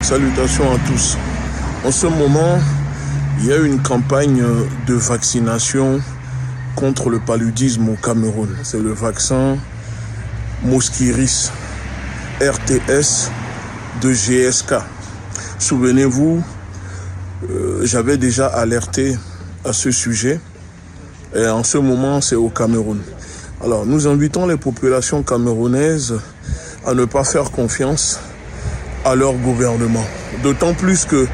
Salutations à tous. En ce moment, il y a une campagne de vaccination contre le paludisme au Cameroun. C'est le vaccin Mosquirix RTS de GSK. Souvenez-vous, j'avais déjà alerté à ce sujet et en ce moment, c'est au Cameroun. Alors, nous invitons les populations camerounaises à ne pas faire confiance à leur gouvernement. D'autant plus que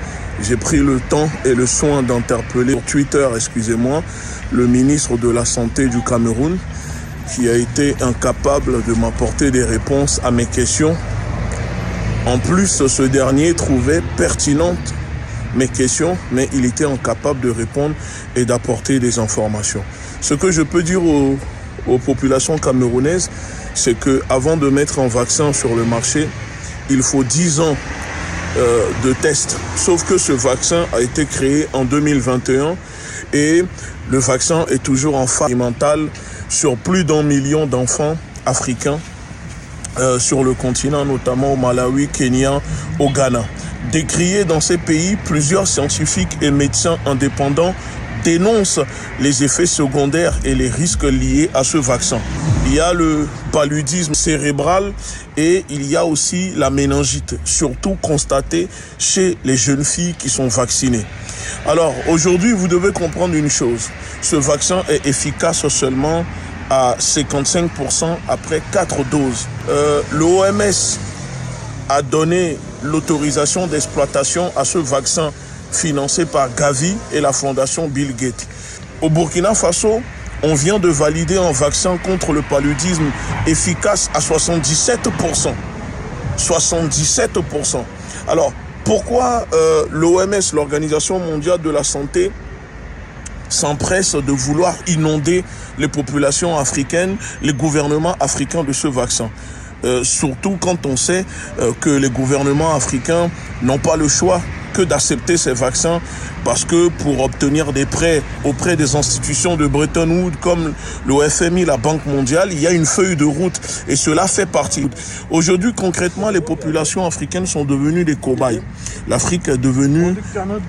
j'ai pris le temps et le soin d'interpeller sur Twitter, le ministre de la Santé du Cameroun, qui a été incapable de m'apporter des réponses à mes questions. En plus, ce dernier trouvait pertinentes mes questions, mais il était incapable de répondre et d'apporter des informations. Ce que je peux dire aux populations camerounaises, c'est que avant de mettre un vaccin sur le marché, il faut 10 ans de tests. Sauf que ce vaccin a été créé en 2021 et le vaccin est toujours en phase expérimentale sur plus d'1 million d'enfants africains sur le continent, notamment au Malawi, Kenya, au Ghana. Décrié dans ces pays, plusieurs scientifiques et médecins indépendants dénoncent les effets secondaires et les risques liés à ce vaccin. Il y a le paludisme cérébral et il y a aussi la méningite, surtout constatée chez les jeunes filles qui sont vaccinées. Alors aujourd'hui, vous devez comprendre une chose. Ce vaccin est efficace seulement à 55% après 4 doses. L'OMS a donné l'autorisation d'exploitation à ce vaccin financé par Gavi et la fondation Bill Gates. Au Burkina Faso, on vient de valider un vaccin contre le paludisme efficace à 77%. 77%. Alors, pourquoi l'OMS, l'Organisation mondiale de la santé, s'empresse de vouloir inonder les populations africaines, les gouvernements africains de ce vaccin? Surtout quand on sait que les gouvernements africains n'ont pas le choix que d'accepter ces vaccins parce que pour obtenir des prêts auprès des institutions de Bretton Woods comme le FMI, la Banque mondiale, il y a une feuille de route et cela fait partie. Aujourd'hui, concrètement, les populations africaines sont devenues des cobayes. L'Afrique est devenue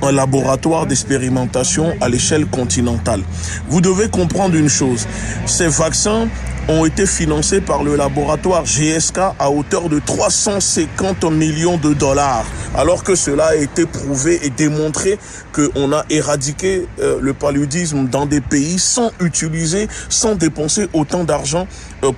un laboratoire d'expérimentation à l'échelle continentale. Vous devez comprendre une chose, ces vaccins ont été financés par le laboratoire GSK à hauteur de 350 millions de dollars, alors que cela a été prouvé et démontré qu'on a éradiqué le paludisme dans des pays sans dépenser autant d'argent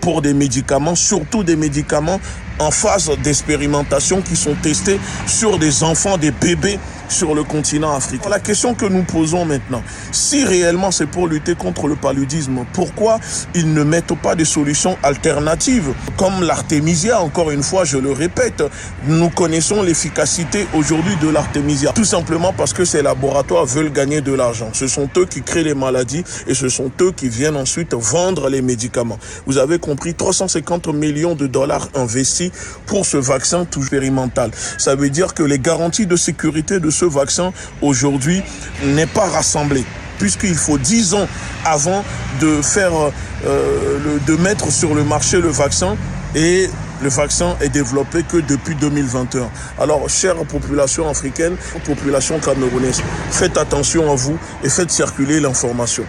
pour des médicaments, surtout des médicaments en phase d'expérimentation qui sont testés sur des enfants, des bébés sur le continent africain. La question que nous posons maintenant, si réellement c'est pour lutter contre le paludisme, pourquoi ils ne mettent pas des solutions alternatives comme l'artémisia? Encore une fois, je le répète, nous connaissons l'efficacité aujourd'hui de l'artémisia. Tout simplement parce que ces laboratoires veulent gagner de l'argent. Ce sont eux qui créent les maladies et ce sont eux qui viennent ensuite vendre les médicaments. Vous avez compris, 350 millions de dollars investis pour ce vaccin tout expérimental. Ça veut dire que les garanties de sécurité de ce vaccin aujourd'hui n'est pas rassemblé, puisqu'il faut 10 ans avant de faire de mettre sur le marché le vaccin, et le vaccin est développé que depuis 2021. Alors, chère population africaine, population camerounaise, faites attention à vous et faites circuler l'information.